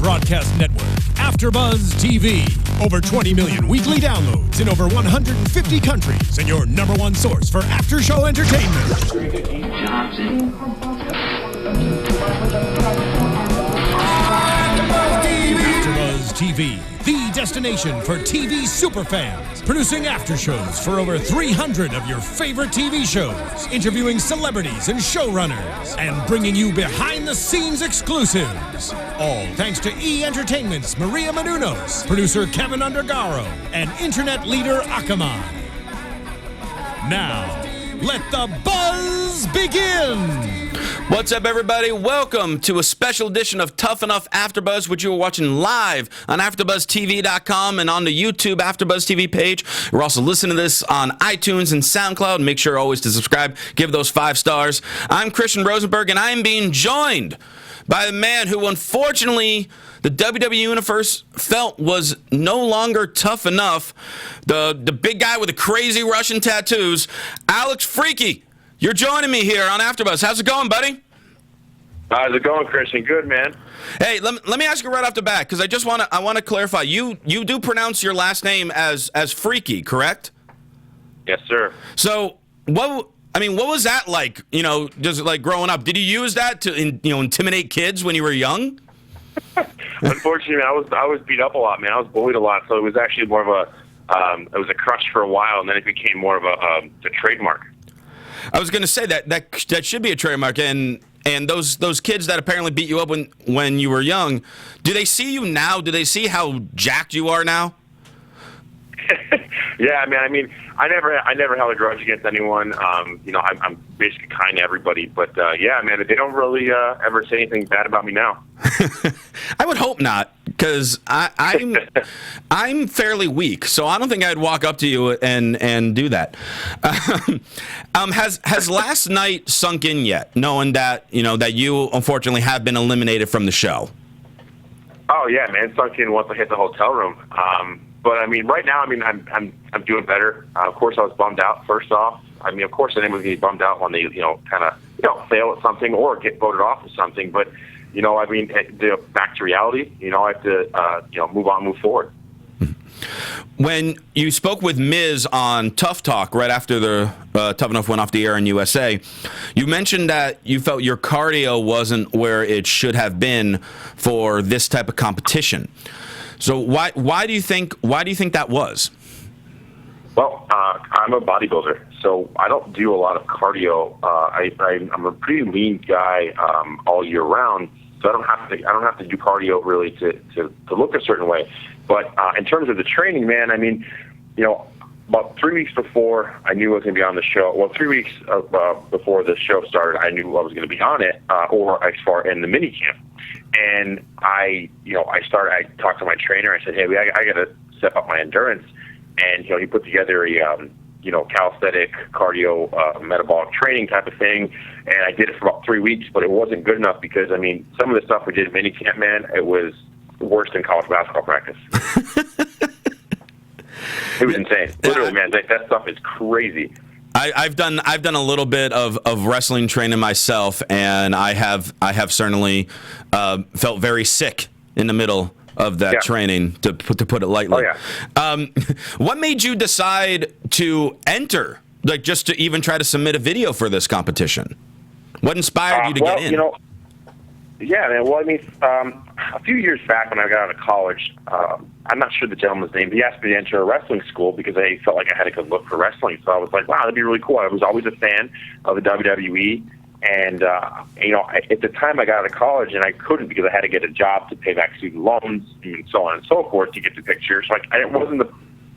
broadcast network, AFTERBUZZ TV. Over 20 million weekly downloads in over 150 countries, and your number one source for after-show entertainment. AFTERBUZZ TV, the destination for TV superfans, producing after-shows for over 300 of your favorite TV shows, interviewing celebrities and showrunners, and bringing you behind-the-scenes exclusives. All thanks to E! Entertainment's Maria Menounos, producer Kevin Undergaro, and internet leader Akamai. Now, let the buzz begin! What's up, everybody? Welcome to a special edition of Tough Enough AfterBuzz, which you are watching live on AfterBuzzTV.com and on the YouTube AfterBuzz TV page. We're also listening to this on iTunes and SoundCloud. Make sure always to subscribe. Give those 5 stars. I'm Christian Rosenberg, and I am being joined by the man who, unfortunately, the WWE Universe felt was no longer tough enough. The big guy with the crazy Russian tattoos, Alex Frekey. You're joining me here on AfterBuzz. How's it going, buddy? How's it going, Christian? Good, man. Hey, let me ask you right off the bat, because I want to clarify. You do pronounce your last name as Frekey, correct? Yes, sir. So what was that like? You know, just like growing up. Did you use that to intimidate kids when you were young? Unfortunately, I was beat up a lot, man. I was bullied a lot, so it was actually more of a it was a crush for a while, and then it became more of a trademark. I was going to say that should be a trademark, and those kids that apparently beat you up when you were young, do they see you now? Do they see how jacked you are now? Yeah, man. I mean, I never held a grudge against anyone. I'm basically kind to everybody, but yeah, man, they don't really ever say anything bad about me now. I would hope not, because I'm fairly weak, so I don't think I'd walk up to you and do that. Has last night sunk in yet, knowing that you unfortunately have been eliminated from the show? Oh yeah, man, it sunk in once I hit the hotel room. But I mean, right now, I'm doing better. Of course, I was bummed out. First off, of course, anyone's gonna be bummed out when they fail at something or get voted off of something. But back to reality. I have to move forward. When you spoke with Miz on Tough Talk right after the Tough Enough went off the air in USA, you mentioned that you felt your cardio wasn't where it should have been for this type of competition. So why do you think that was? Well, I'm a bodybuilder, so I don't do a lot of cardio. I'm a pretty lean guy all year round, so I don't have to do cardio really to look a certain way. But in terms of the training, man, about 3 weeks before I knew I was going to be on the show. Well, 3 weeks before the show started, I knew I was going to be on it, or as far in the mini camp. And I talked to my trainer. I said, hey, I got to step up my endurance. And he put together a calisthenic cardio metabolic training type of thing. And I did it for about 3 weeks, but it wasn't good enough because some of the stuff we did in mini camp, man, it was worse than college basketball practice. It was insane. Literally, man, that stuff is crazy. I've done a little bit of wrestling training myself, and I have certainly felt very sick in the middle of that training, to put it lightly. Oh, yeah. What made you decide to enter, like just to even try to submit a video for this competition? What inspired you to get in? Yeah, man. Well, a few years back when I got out of college, I'm not sure the gentleman's name, but he asked me to enter a wrestling school because I felt like I had a good look for wrestling. So I was like, wow, that'd be really cool. I was always a fan of the WWE. And, at the time I got out of college, and I couldn't because I had to get a job to pay back student loans and so on and so forth to get the picture. So it wasn't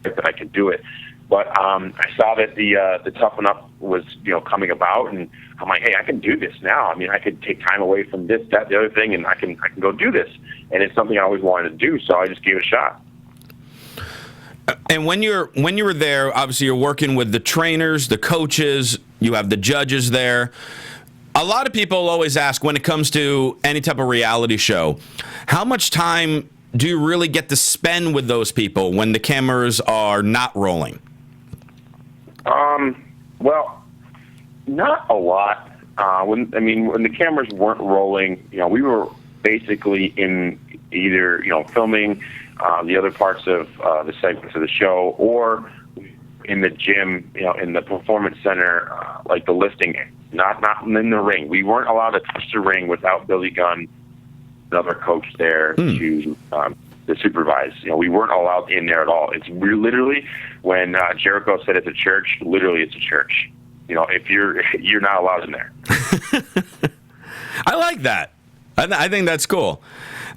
that I could do it. But I saw that the Tough Enough was coming about, and I'm like, hey, I can do this now. I could take time away from this, that, the other thing, and I can go do this. And it's something I always wanted to do, so I just gave it a shot. And when you were there, obviously you're working with the trainers, the coaches, you have the judges there. A lot of people always ask, when it comes to any type of reality show, how much time do you really get to spend with those people when the cameras are not rolling? Well, not a lot. When the cameras weren't rolling, we were basically in either, filming the other parts of the segments of the show, or in the gym, in the performance center, like the lifting, not in the ring. We weren't allowed to touch the ring without Billy Gunn, another coach there, to supervise. We weren't allowed in there at all. We're literally, when Jericho said it's a church, literally it's a church. If you're not allowed in there. I like that. I think that's cool.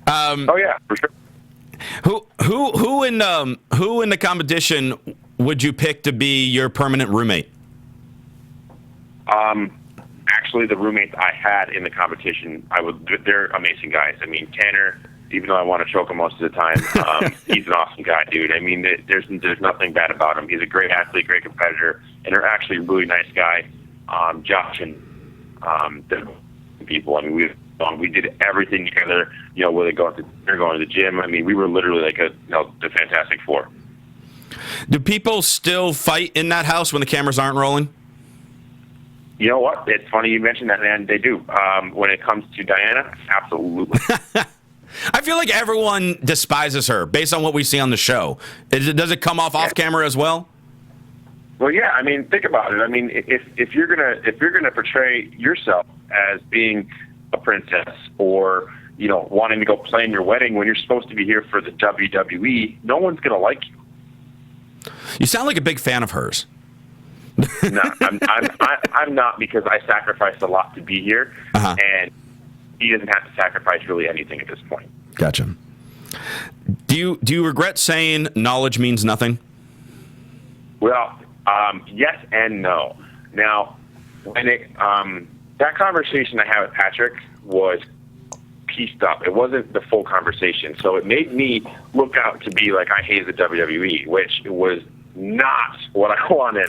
Oh yeah, for sure. Who in the competition would you pick to be your permanent roommate? Actually, the roommates I had in the competition, they're amazing guys. I mean, Tanner, even though I want to choke him most of the time, he's an awesome guy, dude. I mean, there's nothing bad about him. He's a great athlete, great competitor, and they're actually a really nice guy. Josh and the people. I mean, we did everything together. Where they're going to the gym. I mean, we were literally like the Fantastic Four. Do people still fight in that house when the cameras aren't rolling? You know what? It's funny you mentioned that, man. They do. When it comes to Diana, absolutely. I feel like everyone despises her based on what we see on the show. Does it come off camera as well? Well, yeah. I mean, think about it. I mean, if you're gonna portray yourself as being a princess, or wanting to go play in your wedding when you're supposed to be here for the WWE, no one's gonna like you. You sound like a big fan of hers. No, I'm not, because I sacrificed a lot to be here, and he doesn't have to sacrifice really anything at this point. Gotcha. Do you regret saying knowledge means nothing? Well, yes and no. Now, when that conversation I had with Patrick was pieced up. It wasn't the full conversation, so it made me look out to be like I hated the WWE, which was not what I wanted.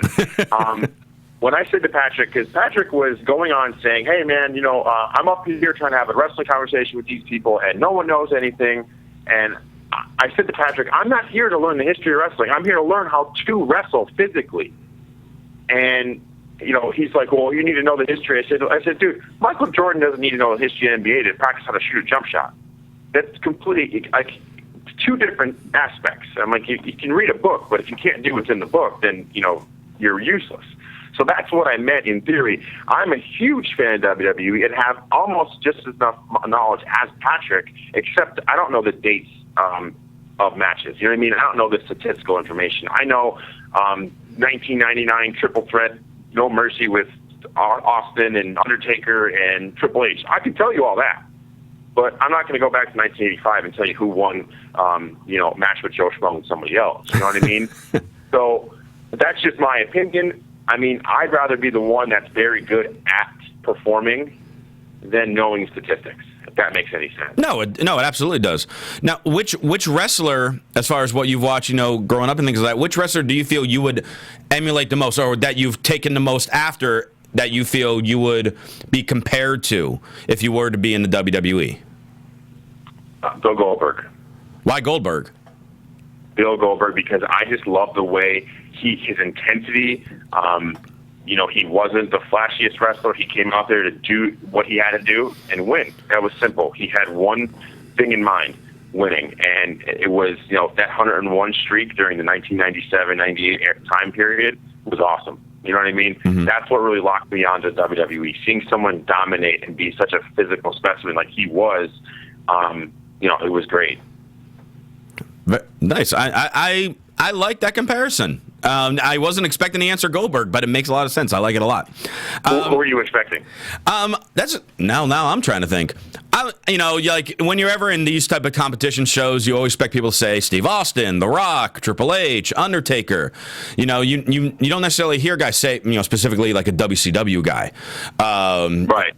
When I said to Patrick, because Patrick was going on saying, hey, man, I'm up here trying to have a wrestling conversation with these people, and no one knows anything. And I said to Patrick, I'm not here to learn the history of wrestling. I'm here to learn how to wrestle physically. And, he's like, well, you need to know the history. I said, dude, Michael Jordan doesn't need to know the history of the NBA to practice how to shoot a jump shot. That's completely, two different aspects. I'm like, you can read a book, but if you can't do what's in the book, then, you're useless. So that's what I meant in theory. I'm a huge fan of WWE and have almost just as enough knowledge as Patrick, except I don't know the dates of matches. You know what I mean? I don't know the statistical information. I know 1999 Triple Threat, No Mercy with Austin and Undertaker and Triple H. I can tell you all that. But I'm not going to go back to 1985 and tell you who won, match with Joe Schmo and somebody else. You know what I mean? So that's just my opinion. I mean, I'd rather be the one that's very good at performing than knowing statistics, if that makes any sense. No, it absolutely does. Now, which wrestler, as far as what you've watched, growing up and things like that, which wrestler do you feel you would emulate the most, or that you've taken the most after, that you feel you would be compared to if you were to be in the WWE? Bill Goldberg. Why Goldberg? Bill Goldberg, because I just love the way his intensity. He wasn't the flashiest wrestler. He came out there to do what he had to do and win. That was simple. He had one thing in mind: winning, and it was that 101 streak during the 1997-98 time period was awesome. You know what I mean? Mm-hmm. That's what really locked me onto WWE. Seeing someone dominate and be such a physical specimen like he was, it was great. Nice. I like that comparison. I wasn't expecting the answer Goldberg, but it makes a lot of sense. I like it a lot. What were you expecting? That's now I'm trying to think. Like when you're ever in these type of competition shows, you always expect people to say Steve Austin, The Rock, Triple H, Undertaker. You don't necessarily hear guys say specifically like a WCW guy, right?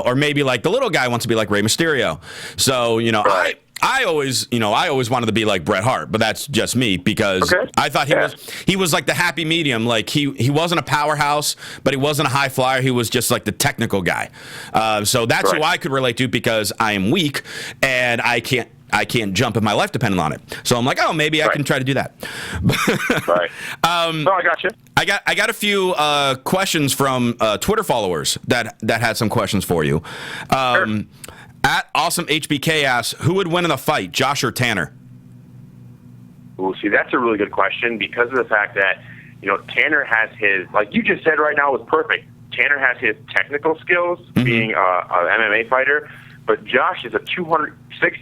Or maybe like the little guy wants to be like Rey Mysterio. So right. I always wanted to be like Bret Hart, but that's just me because I thought he was like the happy medium. Like he wasn't a powerhouse, but he wasn't a high flyer. He was just like the technical guy. So that's who I could relate to because I am weak and I can't jump if my life depended on it. So I'm like, oh, maybe I can try to do that. Right. No, I got you. I got a few questions from Twitter followers that had some questions for you. Sure. At Awesome HBK asks, who would win in a fight, Josh or Tanner? Ooh, see, that's a really good question because of the fact that, Tanner has his, like you just said right now was perfect. Tanner has his technical skills being a MMA fighter, but Josh is a 6'8",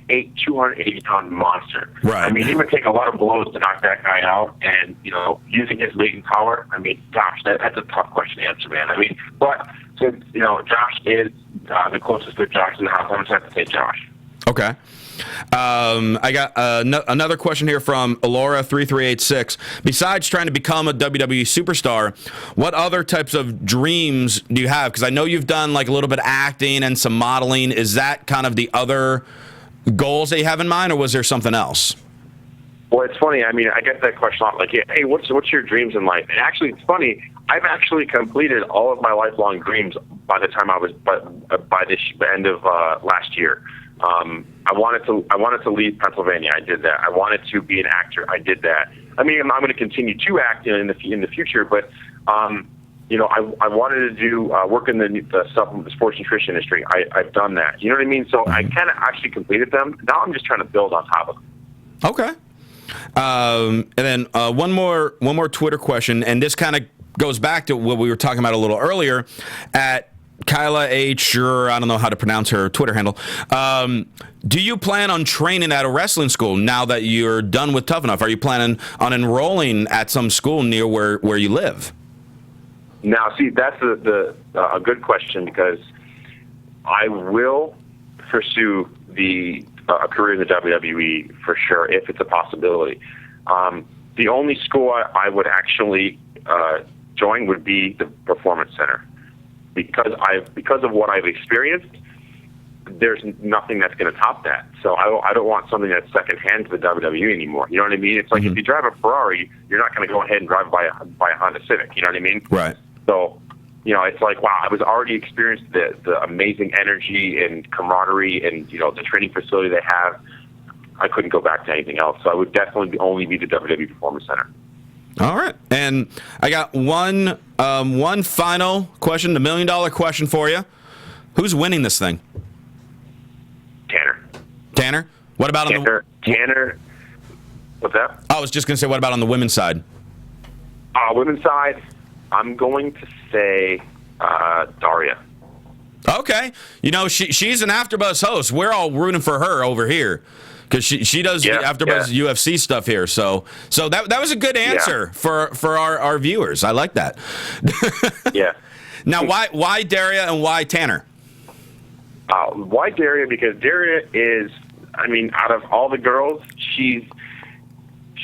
280-pound monster. Right. I mean, he would take a lot of blows to knock that guy out, and, using his latent power, I mean, gosh, that's a tough question to answer, man. I mean, but since, Josh is the closest to Josh in the house, I'm just going to have to say Josh. Okay. I got another question here from Alora3386. Besides trying to become a WWE superstar, what other types of dreams do you have? Because I know you've done like a little bit of acting and some modeling. Is that kind of the other goals that you have in mind, or was there something else? Well, it's funny. I mean, I get that question a lot. Like, hey, what's your dreams in life? And actually, it's funny. I've actually completed all of my lifelong dreams by the time I was by the end of last year. I wanted to leave Pennsylvania. I did that. I wanted to be an actor. I did that. I mean, I'm going to continue to act in the future, but I wanted to do work in the sports nutrition industry. I've done that. You know what I mean? So I kind of actually completed them. Now I'm just trying to build on top of them. Okay. And then one more Twitter question, and this kind of goes back to what we were talking about a little earlier. At Kyla H, or I don't know how to pronounce her Twitter handle. Do you plan on training at a wrestling school now that you're done with Tough Enough? Are you planning on enrolling at some school near where you live? Now, see, that's a good question because I will pursue a career in the WWE for sure if it's a possibility. The only school I would actually join would be the Performance Center. Because of what I've experienced, there's nothing that's going to top that. So I don't want something that's secondhand to the WWE anymore. You know what I mean? It's like if you drive a Ferrari, you're not going to go ahead and drive by a Honda Civic. You know what I mean? Right. So, it's like, wow, I was already experienced the amazing energy and camaraderie and, the training facility they have. I couldn't go back to anything else. So I would definitely only be the WWE Performance Center. All right. And I got one final question, the $1 million question for you. Who's winning this thing? Tanner? What about Tanner? What's that? I was just going to say, what about on the women's side? Women's side, I'm going to say Daria. Okay. She's an AfterBuzz host. We're all rooting for her over here because she does the AfterBuzz UFC stuff here. So that was a good answer for our viewers. I like that. Yeah. Now, why Daria and why Tanner? Why Daria? Because Daria is, I mean, out of all the girls, she's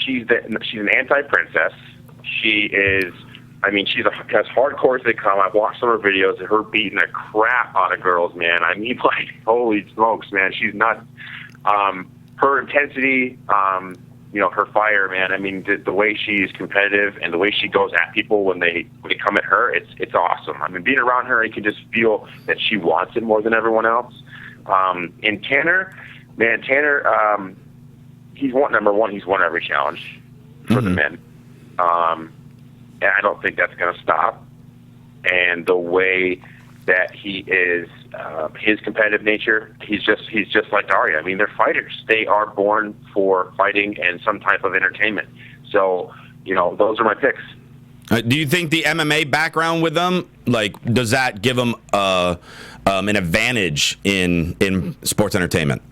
an anti-princess. She is, I mean, she's as hardcore as they come. I've watched some of her videos of her beating the crap out of girls, man. I mean, like, holy smokes, man. She's nuts. Her intensity, her fire, man. I mean, the way she's competitive and the way she goes at people when they come at her, it's awesome. I mean, being around her, you can just feel that she wants it more than everyone else. And Tanner, he's number one. He's won every challenge for the men. And I don't think that's going to stop. And the way that he is, his competitive nature, he's just like Daria. I mean, they're fighters. They are born for fighting and some type of entertainment. So, those are my picks. Do you think the MMA background with them, like, does that give them an advantage in sports entertainment?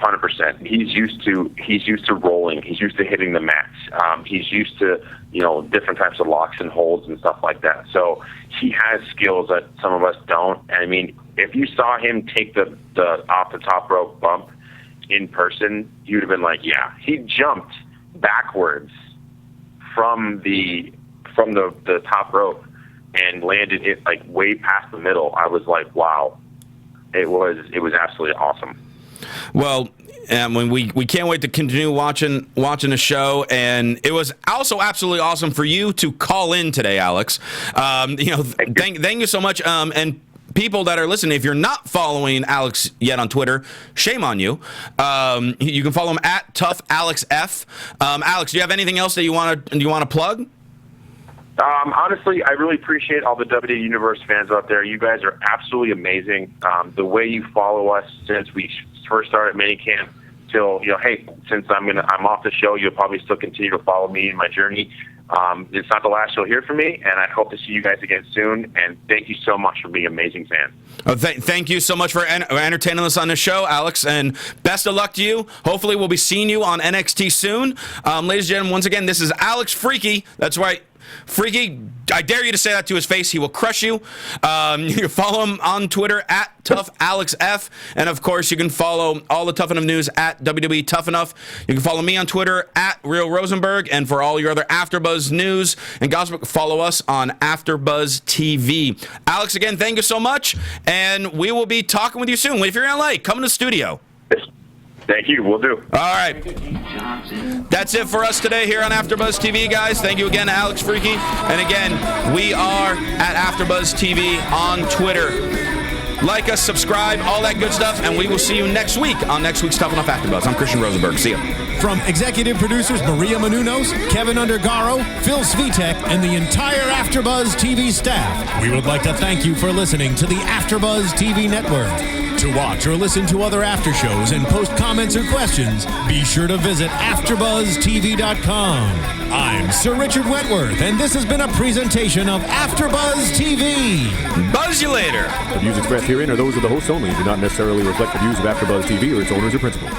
100%. He's used to rolling. He's used to hitting the mats. He's used to, different types of locks and holds and stuff like that. So he has skills that some of us don't. And I mean, if you saw him take the off the top rope bump in person, you'd have been like, yeah. He jumped backwards from the top rope and landed it like way past the middle. I was like, wow. It was absolutely awesome. Well, when we can't wait to continue watching the show, and it was also absolutely awesome for you to call in today, Alex. Thank you so much. And people that are listening, if you're not following Alex yet on Twitter, shame on you. You can follow him at ToughAlexF. Alex, do you have anything else that you want to plug? Honestly, I really appreciate all the WWE Universe fans out there. You guys are absolutely amazing. The way you follow us since we first started minicamp till, hey, since I'm off the show, you'll probably still continue to follow me in my journey. It's not the last you'll hear from me, and I hope to see you guys again soon. And thank you so much for being amazing fans. Thank you so much for entertaining us on the show, Alex, and best of luck to you. Hopefully, we'll be seeing you on NXT soon. Ladies and gentlemen, once again, this is Alex Frekey. That's right. Frekey, I dare you to say that to his face. He will crush you. You can follow him on Twitter at ToughAlexF. And, of course, you can follow all the Tough Enough news at WWE Tough Enough. You can follow me on Twitter at Real Rosenberg. And for all your other AfterBuzz news and gossip, follow us on AfterBuzz TV. Alex, again, thank you so much. And we will be talking with you soon. If you're in LA, come in the studio. Thank you. We'll do. All right. That's it for us today here on AfterBuzz TV, guys. Thank you again, Alex Frekey. And again, we are at AfterBuzz TV on Twitter. Like us, subscribe, all that good stuff, and we will see you next week on next week's Tough Enough AfterBuzz. I'm Christian Rosenberg. See you. From executive producers Maria Menounos, Kevin Undergaro, Phil Svitek, and the entire AfterBuzz TV staff, we would like to thank you for listening to the AfterBuzz TV network. To watch or listen to other after shows and post comments or questions, be sure to visit AfterBuzzTV.com. I'm Sir Richard Wentworth, and this has been a presentation of AfterBuzz TV. Buzz you later. The views expressed herein are those of the hosts only and do not necessarily reflect the views of AfterBuzz TV or its owners or principals.